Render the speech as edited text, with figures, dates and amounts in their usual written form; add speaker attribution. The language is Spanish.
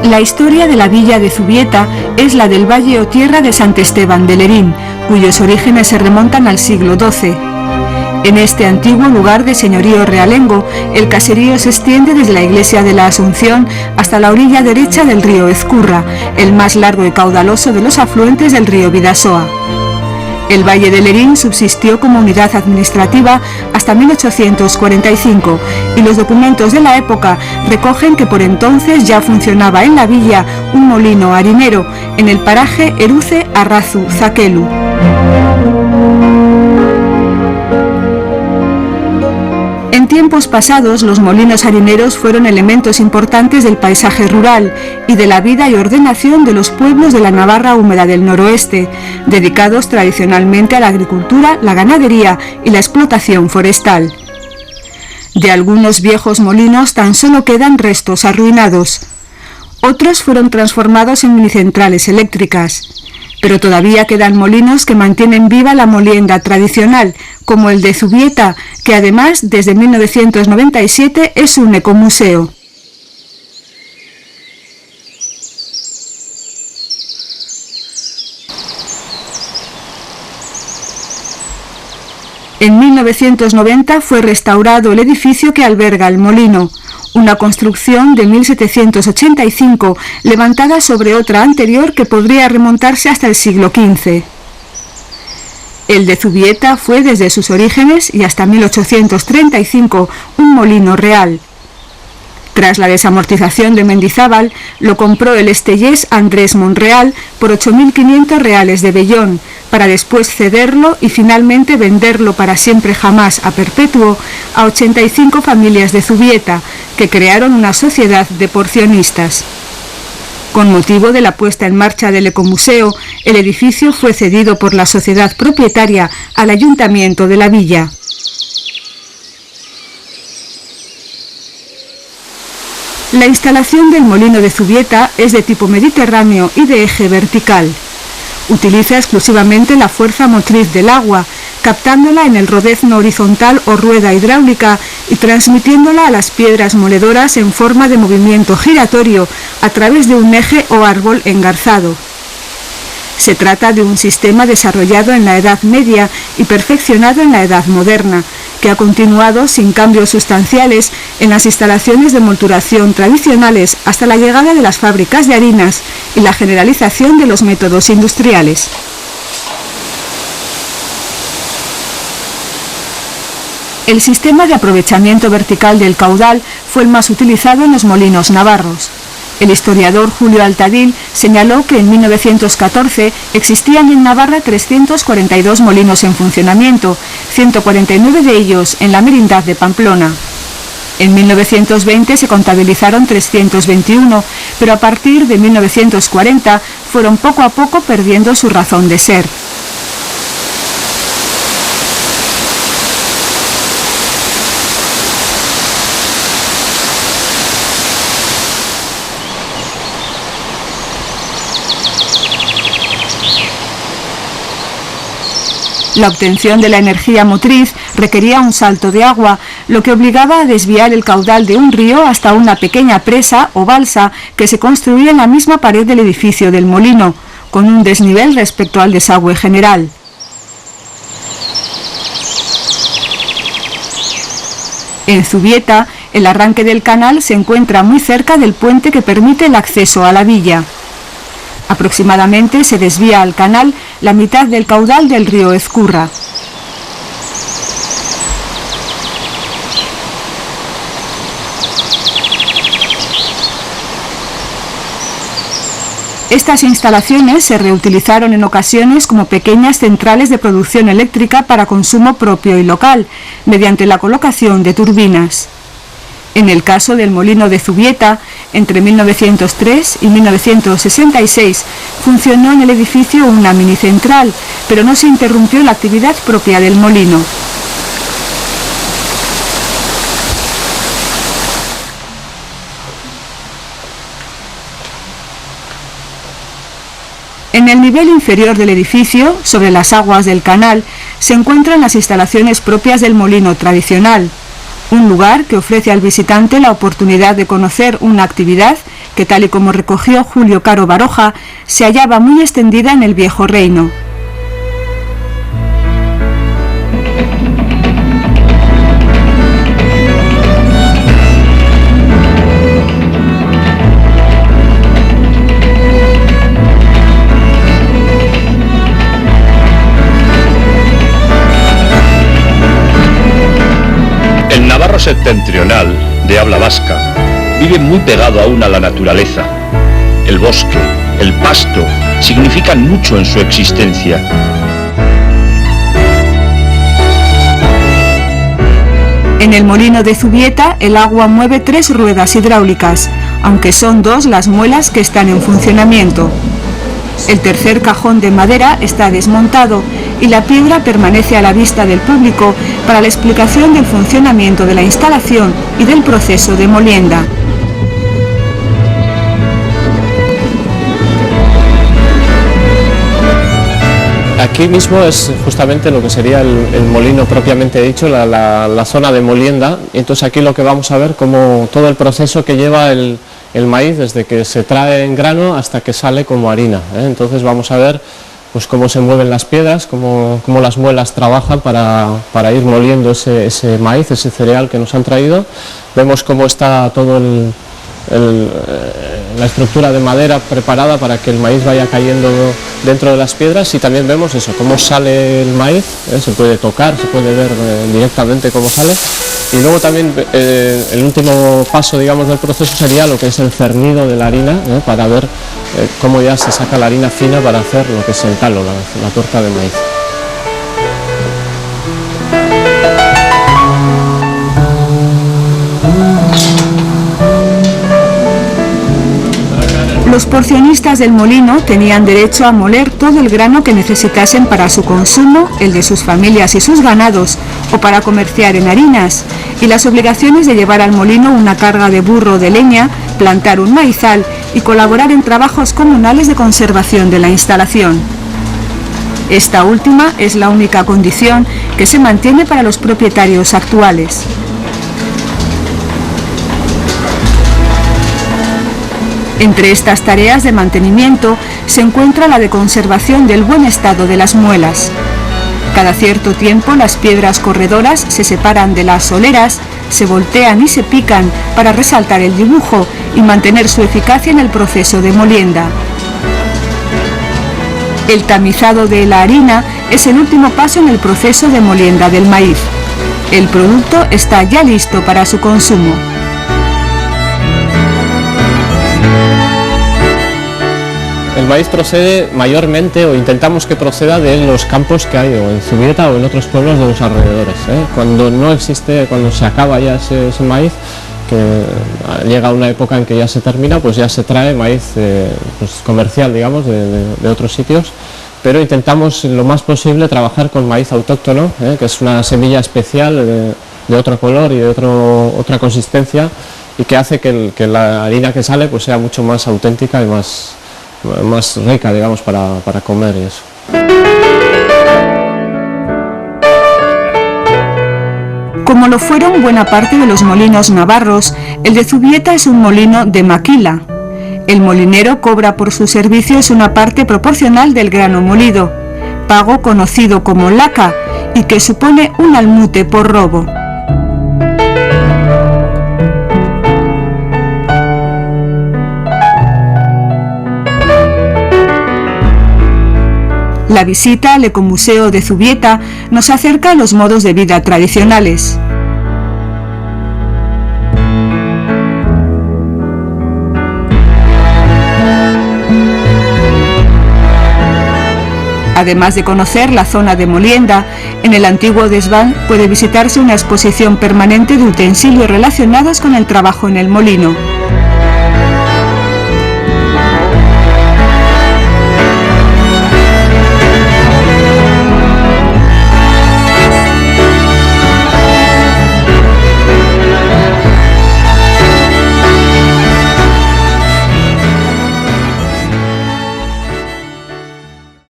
Speaker 1: La historia de la villa de Zubieta es la del valle o tierra de Sant Esteban de Lerín, cuyos orígenes se remontan al siglo XII. En este antiguo lugar de señorío realengo, el caserío se extiende desde la iglesia de la Asunción hasta la orilla derecha del río Ezcurra, el más largo y caudaloso de los afluentes del río Bidasoa. El valle de Lerín subsistió como unidad administrativa hasta 1845 y los documentos de la época recogen que por entonces ya funcionaba en la villa un molino harinero en el paraje Eruce Arrazu Zakelu. En tiempos pasados, los molinos harineros fueron elementos importantes del paisaje rural y de la vida y ordenación de los pueblos de la Navarra húmeda del noroeste, dedicados tradicionalmente a la agricultura, la ganadería y la explotación forestal. De algunos viejos molinos tan solo quedan restos arruinados. Otros fueron transformados en minicentrales eléctricas. Pero todavía quedan molinos que mantienen viva la molienda tradicional, como el de Zubieta, que además desde 1997 es un ecomuseo. En 1990 fue restaurado el edificio que alberga el molino, una construcción de 1785 levantada sobre otra anterior que podría remontarse hasta el siglo XV. El de Zubieta fue desde sus orígenes y hasta 1835 un molino real. Tras la desamortización de Mendizábal, lo compró el estellés Andrés Monreal por 8.500 reales de vellón, para después cederlo y finalmente venderlo para siempre jamás a perpetuo a 85 familias de Zubieta, que crearon una sociedad de porcionistas. Con motivo de la puesta en marcha del ecomuseo, el edificio fue cedido por la sociedad propietaria al ayuntamiento de la villa. La instalación del molino de Zubieta es de tipo mediterráneo y de eje vertical. Utiliza exclusivamente la fuerza motriz del agua, captándola en el rodezno horizontal o rueda hidráulica y transmitiéndola a las piedras moledoras en forma de movimiento giratorio a través de un eje o árbol engarzado. Se trata de un sistema desarrollado en la Edad Media y perfeccionado en la Edad Moderna, que ha continuado sin cambios sustanciales en las instalaciones de molturación tradicionales hasta la llegada de las fábricas de harinas y la generalización de los métodos industriales. El sistema de aprovechamiento vertical del caudal fue el más utilizado en los molinos navarros. El historiador Julio Altadil señaló que en 1914 existían en Navarra 342 molinos en funcionamiento, 149 de ellos en la Merindad de Pamplona. En 1920 se contabilizaron 321, pero a partir de 1940 fueron poco a poco perdiendo su razón de ser. La obtención de la energía motriz requería un salto de agua, lo que obligaba a desviar el caudal de un río hasta una pequeña presa o balsa que se construía en la misma pared del edificio del molino, con un desnivel respecto al desagüe general. En Zubieta, el arranque del canal se encuentra muy cerca del puente que permite el acceso a la villa. Aproximadamente se desvía al canal la mitad del caudal del río Ezcurra. Estas instalaciones se reutilizaron en ocasiones como pequeñas centrales de producción eléctrica para consumo propio y local, mediante la colocación de turbinas. En el caso del molino de Zubieta, entre 1903 y 1966 funcionó en el edificio una minicentral, pero no se interrumpió la actividad propia del molino. En el nivel inferior del edificio, sobre las aguas del canal, se encuentran las instalaciones propias del molino tradicional. Un lugar que ofrece al visitante la oportunidad de conocer una actividad que, tal y como recogió Julio Caro Baroja, se hallaba muy extendida en el viejo reino.
Speaker 2: El navarro septentrional, de habla vasca, vive muy pegado aún a la naturaleza. El bosque, el pasto, significan mucho en su existencia.
Speaker 1: En el molino de Zubieta, el agua mueve 3 ruedas hidráulicas, aunque son 2 las muelas que están en funcionamiento. El tercer cajón de madera está desmontado y la piedra permanece a la vista del público para la explicación del funcionamiento de la instalación y del proceso de molienda.
Speaker 3: Aquí mismo es justamente lo que sería el molino propiamente dicho, la zona de molienda, y entonces aquí lo que vamos a ver como todo el proceso que lleva el maíz desde que se trae en grano hasta que sale como harina, ¿eh? Entonces vamos a ver pues cómo se mueven las piedras, cómo las muelas trabajan para ir moliendo ese maíz, ese cereal que nos han traído. Vemos cómo está todo la estructura de madera preparada para que el maíz vaya cayendo dentro de las piedras, y también vemos eso, cómo sale el maíz, se puede tocar, se puede ver directamente cómo sale. Y luego también el último paso, digamos, del proceso sería lo que es el cernido de la harina, para ver cómo ya se saca la harina fina para hacer lo que es el talo, la torta de maíz.
Speaker 1: Los porcionistas del molino tenían derecho a moler todo el grano que necesitasen para su consumo, el de sus familias y sus ganados, o para comerciar en harinas, y las obligaciones de llevar al molino una carga de burro de leña, plantar un maizal y colaborar en trabajos comunales de conservación de la instalación. Esta última es la única condición que se mantiene para los propietarios actuales. Entre estas tareas de mantenimiento se encuentra la de conservación del buen estado de las muelas. Cada cierto tiempo las piedras corredoras se separan de las soleras, se voltean y se pican para resaltar el dibujo y mantener su eficacia en el proceso de molienda. El tamizado de la harina es el último paso en el proceso de molienda del maíz. El producto está ya listo para su consumo.
Speaker 3: El maíz procede mayormente, o intentamos que proceda, de los campos que hay o en Zubieta o en otros pueblos de los alrededores, ¿eh? Cuando no existe, cuando se acaba ya ese maíz, que llega una época en que ya se termina, pues ya se trae maíz pues comercial, digamos, de otros sitios, pero intentamos lo más posible trabajar con maíz autóctono, que es una semilla especial de otro color y de otra consistencia, y que hace que la harina que sale pues sea mucho más auténtica y más rica, digamos, para comer y eso.
Speaker 1: Como lo fueron buena parte de los molinos navarros, el de Zubieta es un molino de maquila. El molinero cobra por sus servicios una parte proporcional del grano molido, pago conocido como laca y que supone un almute por robo. La visita al Ecomuseo de Zubieta nos acerca a los modos de vida tradicionales. Además de conocer la zona de molienda, en el antiguo desván puede visitarse una exposición permanente de utensilios relacionados con el trabajo en el molino.